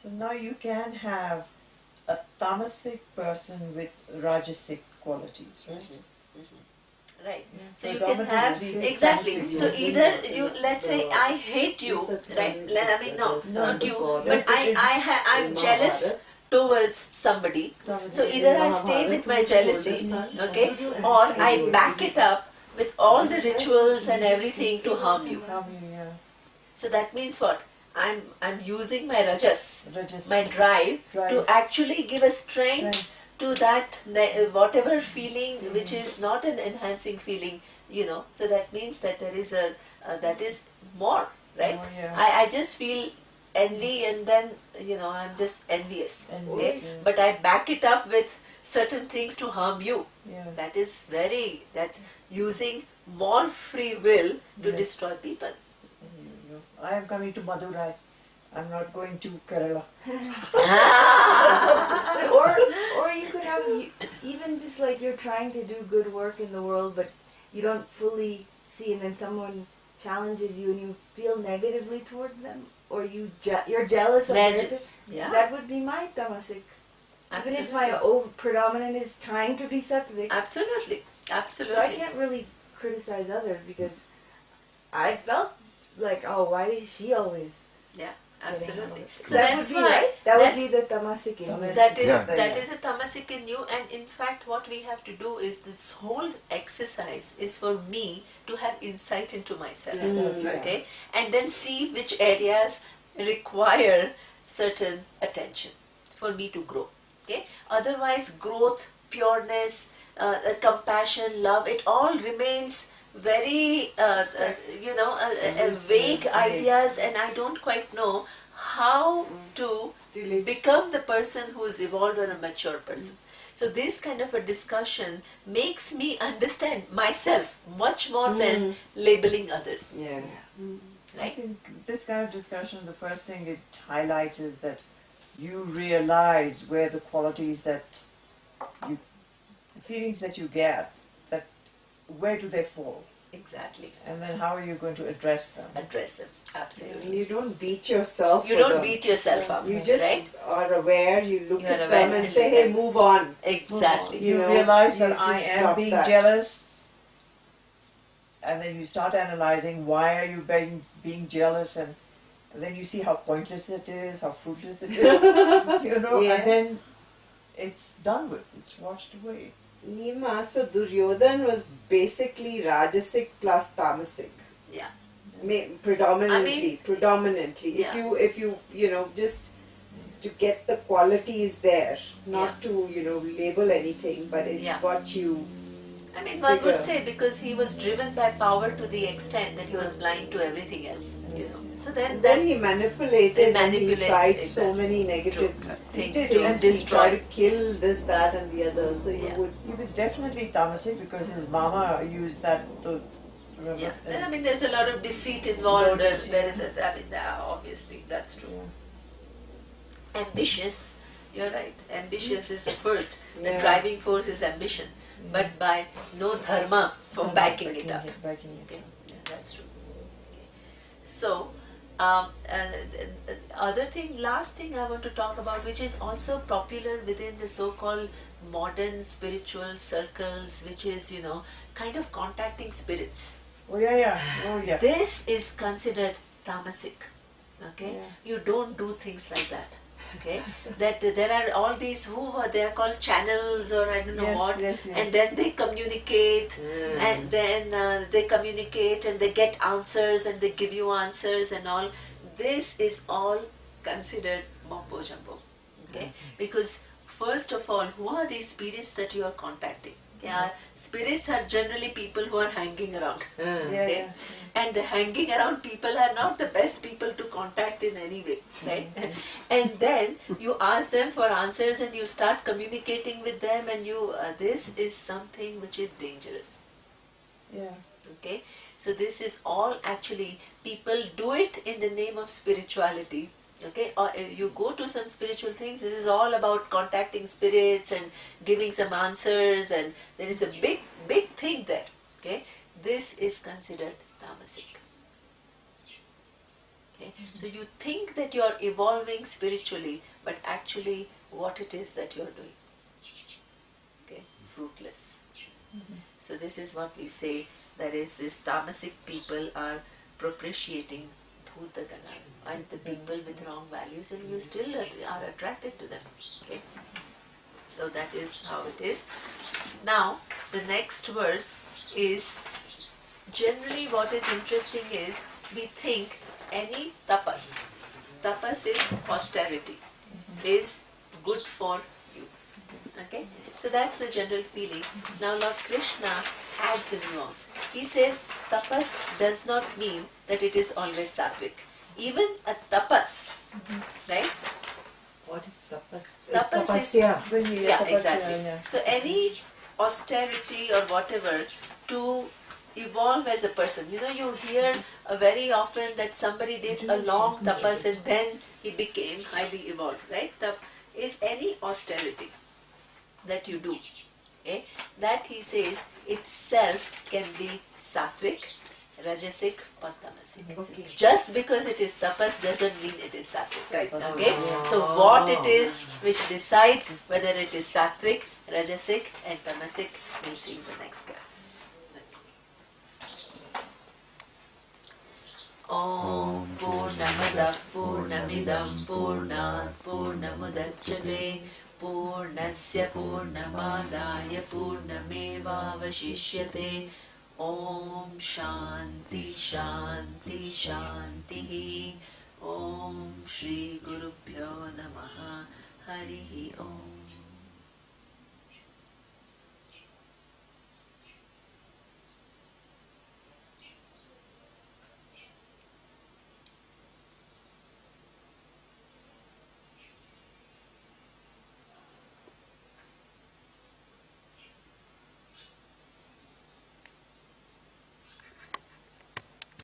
[SPEAKER 2] So now you can have a tamasic person with rajasic qualities, right?
[SPEAKER 1] Right.
[SPEAKER 2] Yeah.
[SPEAKER 1] So
[SPEAKER 2] So
[SPEAKER 1] you can have
[SPEAKER 2] dominantly
[SPEAKER 1] exactly.
[SPEAKER 2] tamasic.
[SPEAKER 1] So either you, let's say I hate you, right? I mean no, not you, but I'm jealous towards somebody. So either I stay with my jealousy, okay, or I back it up with all the rituals and everything to harm you.
[SPEAKER 2] Yeah.
[SPEAKER 1] So that means what? I'm using my rajas,
[SPEAKER 2] Rajas.
[SPEAKER 1] my drive,
[SPEAKER 2] Drive.
[SPEAKER 1] to actually give a strength to that whatever feeling which is not an enhancing feeling, So that means that there is that is more, right?
[SPEAKER 2] More, yeah.
[SPEAKER 1] I just feel envy, and then I'm just envious.
[SPEAKER 2] Envious,
[SPEAKER 1] Okay,
[SPEAKER 2] yeah.
[SPEAKER 1] but I back it up with certain things to harm you.
[SPEAKER 2] Yeah.
[SPEAKER 1] That's using more free will to
[SPEAKER 2] Yes.
[SPEAKER 1] destroy people.
[SPEAKER 2] I am coming to Madurai. I'm not going to Kerala.
[SPEAKER 7] Or you could have even just like you're trying to do good work in the world, but you don't fully see, and then someone challenges you and you feel negatively toward them, or you're jealous of
[SPEAKER 1] Legend.
[SPEAKER 7] theirs.
[SPEAKER 1] Yeah.
[SPEAKER 7] That would be my tamasic. Even if my predominant is trying to be sattvic,
[SPEAKER 1] Absolutely.
[SPEAKER 7] so I
[SPEAKER 1] Absolutely.
[SPEAKER 7] can't really criticize others because I felt like, oh, why is she always?
[SPEAKER 1] Yeah, absolutely. So
[SPEAKER 7] that
[SPEAKER 1] that's
[SPEAKER 7] would be
[SPEAKER 1] why
[SPEAKER 7] right. That would
[SPEAKER 1] that's-
[SPEAKER 7] be the tamasic in me.
[SPEAKER 1] that is
[SPEAKER 3] Yeah.
[SPEAKER 1] that is a tamasic in you, and in fact what we have to do is this whole exercise is for me to have insight into myself. Okay, and then see which areas require certain attention for me to grow. Okay, otherwise growth, pureness, compassion, love, it all remains very vague ideas, and I don't quite know how to become the person who is evolved or a mature person. So this kind of a discussion makes me understand myself much more than labeling others.
[SPEAKER 2] Yeah. I
[SPEAKER 1] Right?
[SPEAKER 2] think this kind of discussion, the first thing it highlights is that you realize where the qualities that the feelings that you get, that where do they fall,
[SPEAKER 1] Exactly.
[SPEAKER 2] and then how are you going to address them?
[SPEAKER 1] Address them.
[SPEAKER 5] And
[SPEAKER 1] Absolutely.
[SPEAKER 5] you don't beat yourself.
[SPEAKER 1] You
[SPEAKER 5] for
[SPEAKER 1] don't
[SPEAKER 5] them.
[SPEAKER 1] beat yourself up.
[SPEAKER 5] You just
[SPEAKER 1] right?
[SPEAKER 5] are aware. You look
[SPEAKER 1] You are
[SPEAKER 5] at
[SPEAKER 1] aware
[SPEAKER 5] them and
[SPEAKER 1] and
[SPEAKER 5] say,
[SPEAKER 1] let
[SPEAKER 5] "Hey,
[SPEAKER 1] them-
[SPEAKER 5] move on."
[SPEAKER 1] Exactly.
[SPEAKER 2] You
[SPEAKER 5] know,
[SPEAKER 2] realize that
[SPEAKER 5] you
[SPEAKER 2] I
[SPEAKER 5] just
[SPEAKER 2] am
[SPEAKER 5] drop
[SPEAKER 2] being
[SPEAKER 5] that.
[SPEAKER 2] jealous, and then you start analyzing why are you being jealous, and then you see how pointless it is, how fruitless it is,
[SPEAKER 5] Yeah.
[SPEAKER 2] and then it's done with, it's washed away.
[SPEAKER 5] Neema, so Duryodhan was basically Rajasic plus Tamasic.
[SPEAKER 1] Yeah.
[SPEAKER 5] Predominantly.
[SPEAKER 1] yeah.
[SPEAKER 5] If you just to get the qualities there, not
[SPEAKER 1] Yeah.
[SPEAKER 5] to label anything, but it's
[SPEAKER 1] Yeah.
[SPEAKER 5] what you.
[SPEAKER 1] I mean, one would
[SPEAKER 5] Bigger.
[SPEAKER 1] say because he was driven by power to the extent that he was blind to everything else. So then
[SPEAKER 5] And then he manipulated and he
[SPEAKER 1] manipulates,
[SPEAKER 5] tried so
[SPEAKER 1] exactly.
[SPEAKER 5] many negative
[SPEAKER 1] things
[SPEAKER 2] did,
[SPEAKER 1] to
[SPEAKER 2] yes,
[SPEAKER 5] he
[SPEAKER 1] destroy.
[SPEAKER 5] tried to kill this, that, and the other. So you
[SPEAKER 1] Yeah.
[SPEAKER 5] would.
[SPEAKER 2] He was definitely tamasic because his mama used that to remember.
[SPEAKER 1] Yeah, then, I mean, there's a lot of deceit involved.
[SPEAKER 2] Involved,
[SPEAKER 1] There is obviously that's true. Ambitious, you're right. Ambitious is the first. The
[SPEAKER 5] Yeah.
[SPEAKER 1] driving force is ambition, but by no dharma for backing it up.
[SPEAKER 2] Backing it
[SPEAKER 1] Okay,
[SPEAKER 2] up.
[SPEAKER 1] yeah, that's true. Okay. So, last thing I want to talk about, which is also popular within the so-called modern spiritual circles, which is kind of contacting spirits.
[SPEAKER 2] Oh yeah. Oh yeah.
[SPEAKER 1] This is considered tamasic. Okay,
[SPEAKER 2] Yeah.
[SPEAKER 1] you don't do things like that. Okay, that there are all these they are called channels or I don't know
[SPEAKER 2] Yes,
[SPEAKER 1] what,
[SPEAKER 2] yes.
[SPEAKER 1] and then they communicate, and then they communicate and they get answers and they give you answers and all. This is all considered mumbo jumbo. Okay, because first of all, who are these spirits that you are contacting? Yeah, spirits are generally people who are hanging around.
[SPEAKER 2] Yeah,
[SPEAKER 1] Okay?
[SPEAKER 2] yeah.
[SPEAKER 1] And the hanging around people are not the best people to contact in any way, right? And then you ask them for answers and you start communicating with them, and this is something which is dangerous.
[SPEAKER 2] Yeah.
[SPEAKER 1] Okay, so this is all actually people do it in the name of spirituality. Okay, or if you go to some spiritual things, this is all about contacting spirits and giving some answers, and there is a big thing there. Okay, this is considered tamasic. Okay, so you think that you are evolving spiritually, but actually what it is that you are doing. Okay, fruitless. So this is what we say, that is this tamasic people are propitiating Bhutagana and the people with wrong values, and you still are attracted to them. Okay, so that is how it is. Now the next verse is generally what is interesting is we think any tapas is austerity, is good for you. Okay? So that's the general feeling. Now Lord Krishna adds a nuance. He says tapas does not mean that it is always sattvic. Even a tapas, right?
[SPEAKER 5] What is tapas?
[SPEAKER 1] Tapas is
[SPEAKER 5] Tapasya.
[SPEAKER 1] yeah, exactly. So any austerity or whatever to evolve as a person. You know, you hear very often that somebody did a long tapas and then he became highly evolved, right? Is any austerity that you do, okay? That he says itself can be sattvic, rajasic or tamasic.
[SPEAKER 5] Okay.
[SPEAKER 1] Just because it is tapas doesn't mean it is sattvic.
[SPEAKER 6] Right.
[SPEAKER 1] Okay? So what it is which decides whether it is sattvic, rajasic and tamasic, we'll see in the next class. Om Purnamadav Purnamidam Purnat Purnamudachyate Purnasya Purnamadaya Purnamevavashishyate. Om Shanti Shanti Shanti. Om Shri Gurubhyo Namaha. Harihi Om.